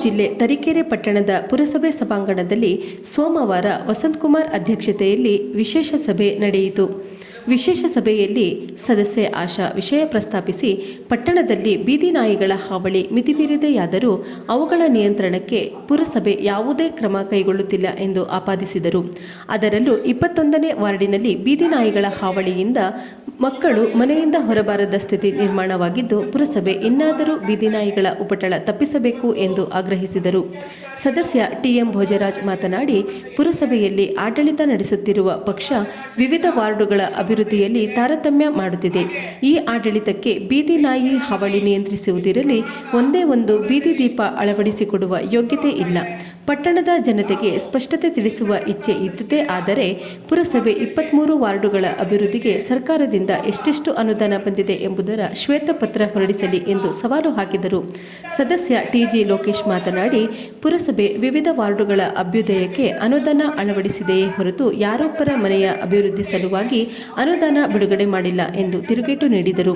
ಜಿಲ್ಲೆ ತರೀಕೆರೆ ಪಟ್ಟಣದ ಪುರಸಭೆ ಸಭಾಂಗಣದಲ್ಲಿ ಸೋಮವಾರ ವಸಂತಕುಮಾರ್ ಅಧ್ಯಕ್ಷತೆಯಲ್ಲಿ ವಿಶೇಷ ಸಭೆ ನಡೆಯಿತು. ವಿಶೇಷ ಸಭೆಯಲ್ಲಿ ಸದಸ್ಯೆ ಆಶಾ ವಿಷಯ ಪ್ರಸ್ತಾಪಿಸಿ, ಪಟ್ಟಣದಲ್ಲಿ ಬೀದಿ ನಾಯಿಗಳ ಹಾವಳಿ ಮಿತಿಮೀರಿದೆಯಾದರೂ ಅವುಗಳ ನಿಯಂತ್ರಣಕ್ಕೆ ಪುರಸಭೆ ಯಾವುದೇ ಕ್ರಮ ಕೈಗೊಳ್ಳುತ್ತಿಲ್ಲ ಎಂದು ಆಪಾದಿಸಿದರು. ಅದರಲ್ಲೂ 21ನೇ ವಾರ್ಡಿನಲ್ಲಿ ಬೀದಿ ನಾಯಿಗಳ ಹಾವಳಿಯಿಂದ ಮಕ್ಕಳು ಮನೆಯಿಂದ ಹೊರಬಾರದ ಸ್ಥಿತಿ ನಿರ್ಮಾಣವಾಗಿದ್ದು, ಪುರಸಭೆ ಇನ್ನಾದರೂ ಬೀದಿ ನಾಯಿಗಳ ಉಪಟಳ ತಪ್ಪಿಸಬೇಕು ಎಂದು ಆಗ್ರಹಿಸಿದರು. ಸದಸ್ಯ ಟಿಎಂ ಭೋಜರಾಜ್ ಮಾತನಾಡಿ, ಪುರಸಭೆಯಲ್ಲಿ ಆಡಳಿತ ನಡೆಸುತ್ತಿರುವ ಪಕ್ಷ ವಿವಿಧ ವಾರ್ಡುಗಳ ಅಭಿವೃದ್ಧಿಯಲ್ಲಿ ತಾರತಮ್ಯ ಮಾಡುತ್ತಿದೆ. ಈ ಆಡಳಿತಕ್ಕೆ ಬೀದಿ ನಾಯಿ ಹಾವಳಿ ನಿಯಂತ್ರಿಸುವುದಿರಲಿ, ಒಂದೇ ಒಂದು ಬೀದಿ ದೀಪ ಅಳವಡಿಸಿಕೊಡುವ ಯೋಗ್ಯತೆ ಇಲ್ಲ. ಪಟ್ಟಣದ ಜನತೆಗೆ ಸ್ಪಷ್ಟತೆ ತಿಳಿಸುವ ಇಚ್ಛೆ ಇದ್ದಿದ್ದೇ ಆದರೆ ಪುರಸಭೆ 23 ವಾರ್ಡುಗಳ ಅಭಿವೃದ್ಧಿಗೆ ಸರ್ಕಾರದಿಂದ ಎಷ್ಟೆಷ್ಟು ಅನುದಾನ ಬಂದಿದೆ ಎಂಬುದರ ಶ್ವೇತಪತ್ರ ಹೊರಡಿಸಲಿ ಎಂದು ಸವಾಲು ಹಾಕಿದರು. ಸದಸ್ಯ ಟಿಜಿ ಲೋಕೇಶ್ ಮಾತನಾಡಿ, ಪುರಸಭೆ ವಿವಿಧ ವಾರ್ಡುಗಳ ಅಭ್ಯುದಯಕ್ಕೆ ಅನುದಾನ ಅಳವಡಿಸಿದೆಯೇ ಹೊರತು ಯಾರೊಬ್ಬರ ಮನೆಯ ಅಭಿವೃದ್ಧಿ ಸಲುವಾಗಿ ಅನುದಾನ ಬಿಡುಗಡೆ ಮಾಡಿಲ್ಲ ಎಂದು ತಿರುಗೇಟು ನೀಡಿದರು.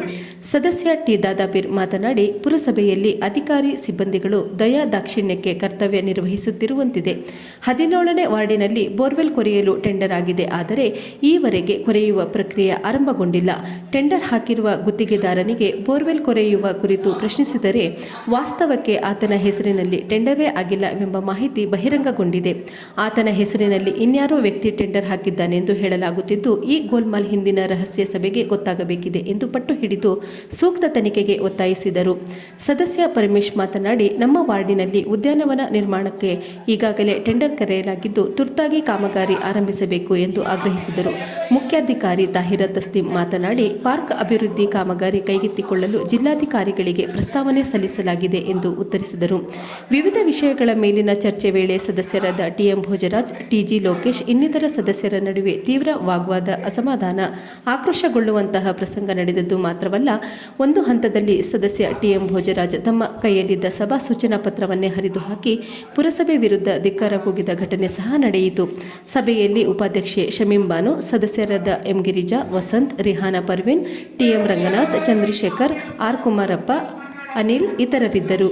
ಸದಸ್ಯ ಟಿ ದಾದಾಪೀರ್ ಮಾತನಾಡಿ, ಪುರಸಭೆಯಲ್ಲಿ ಅಧಿಕಾರಿ ಸಿಬ್ಬಂದಿಗಳು ದಯಾ ದಾಕ್ಷಿಣ್ಯಕ್ಕೆ ಕರ್ತವ್ಯ ನಿರ್ವಹಿಸುತ್ತಿರುವಂತಿದೆ. 17ನೇ ವಾರ್ಡಿನಲ್ಲಿ ಬೋರ್ವೆಲ್ ಕೊರೆಯಲು ಟೆಂಡರ್ ಆಗಿದೆ, ಆದರೆ ಈವರೆಗೆ ಕೊರೆಯುವ ಪ್ರಕ್ರಿಯೆ ಆರಂಭಗೊಂಡಿಲ್ಲ. ಟೆಂಡರ್ ಹಾಕಿರುವ ಗುತ್ತಿಗೆದಾರನಿಗೆ ಬೋರ್ವೆಲ್ ಕೊರೆಯುವ ಕುರಿತು ಪ್ರಶ್ನಿಸಿದರೆ ವಾಸ್ತವಕ್ಕೆ ಆತನ ಹೆಸರಿನಲ್ಲಿ ಟೆಂಡರೇ ಆಗಿಲ್ಲವೆಂಬ ಮಾಹಿತಿ ಬಹಿರಂಗಗೊಂಡಿದೆ. ಆತನ ಹೆಸರಿನಲ್ಲಿ ಇನ್ಯಾರೋ ವ್ಯಕ್ತಿ ಟೆಂಡರ್ ಹಾಕಿದ್ದಾನೆಂದು ಹೇಳಲಾಗುತ್ತಿದ್ದು, ಈ ಗೋಲ್ಮಾಲ್ ಹಿಂದಿನ ರಹಸ್ಯ ಸಭೆಗೆ ಗೊತ್ತಾಗಬೇಕಿದೆ ಎಂದು ಪಟ್ಟು ಹಿಡಿದು ಸೂಕ್ತ ತನಿಖೆಗೆ ಒತ್ತಾಯಿಸಿದರು. ಸದಸ್ಯ ಪರಮೇಶ್ ಮಾತನಾಡಿ, ನಮ್ಮ ವಾರ್ಡಿನಲ್ಲಿ ಉದ್ಯಾನವನ ನಿರ್ಮಾಣಕ್ಕೆ ಈಗಾಗಲೇ ಟೆಂಡರ್ ಕರೆಯಲಾಗಿದ್ದು, ತುರ್ತಾಗಿ ಕಾಮಗಾರಿ ಆರಂಭಿಸಬೇಕು ಎಂದು ಆಗ್ರಹಿಸಿದರು. ಮುಖ್ಯಾಧಿಕಾರಿ ತಾಹಿರ ತಸ್ಲಿಂ ಮಾತನಾಡಿ, ಪಾರ್ಕ್ ಅಭಿವೃದ್ಧಿ ಕಾಮಗಾರಿ ಕೈಗೆತ್ತಿಕೊಳ್ಳಲು ಜಿಲ್ಲಾಧಿಕಾರಿಗಳಿಗೆ ಪ್ರಸ್ತಾವನೆ ಸಲ್ಲಿಸಲಾಗಿದೆ ಎಂದು ಉತ್ತರಿಸಿದರು. ವಿವಿಧ ವಿಷಯಗಳ ಮೇಲಿನ ಚರ್ಚೆ ವೇಳೆ ಸದಸ್ಯರಾದ ಟಿಎಂ ಭೋಜರಾಜ್, ಟಿಜಿ ಲೋಕೇಶ್ ಇನ್ನಿತರ ಸದಸ್ಯರ ನಡುವೆ ತೀವ್ರ ವಾಗ್ವಾದ, ಅಸಮಾಧಾನ, ಆಕ್ರೋಶಗೊಳ್ಳುವಂತಹ ಪ್ರಸಂಗ ನಡೆದದ್ದು ಮಾತ್ರವಲ್ಲ, ಒಂದು ಹಂತದಲ್ಲಿ ಸದಸ್ಯ ಟಿಎಂ ಭೋಜರಾಜ್ ತಮ್ಮ ಕೈಯಲ್ಲಿದ್ದ ಸಭಾ ಸೂಚನಾ ಪತ್ರವನ್ನೇ ಹರಿದು ಹಾಕಿ ಪುರಸಭೆ ವಿರುದ್ಧ ಧಿಕ್ಕಾರ ಕೂಗಿದ ಘಟನೆ ಸಹ ನಡೆಯಿತು. ಸಭೆಯಲ್ಲಿ ಉಪಾಧ್ಯಕ್ಷೆ ಶಮೀಂ ಬಾನು, ಸದಸ್ಯರಾದ M Girija, Vasanth, Rihana Parveen, TM Ranganath, Chandrashekar, R Kumarappa, Anil ಇತರರಿದ್ದರು.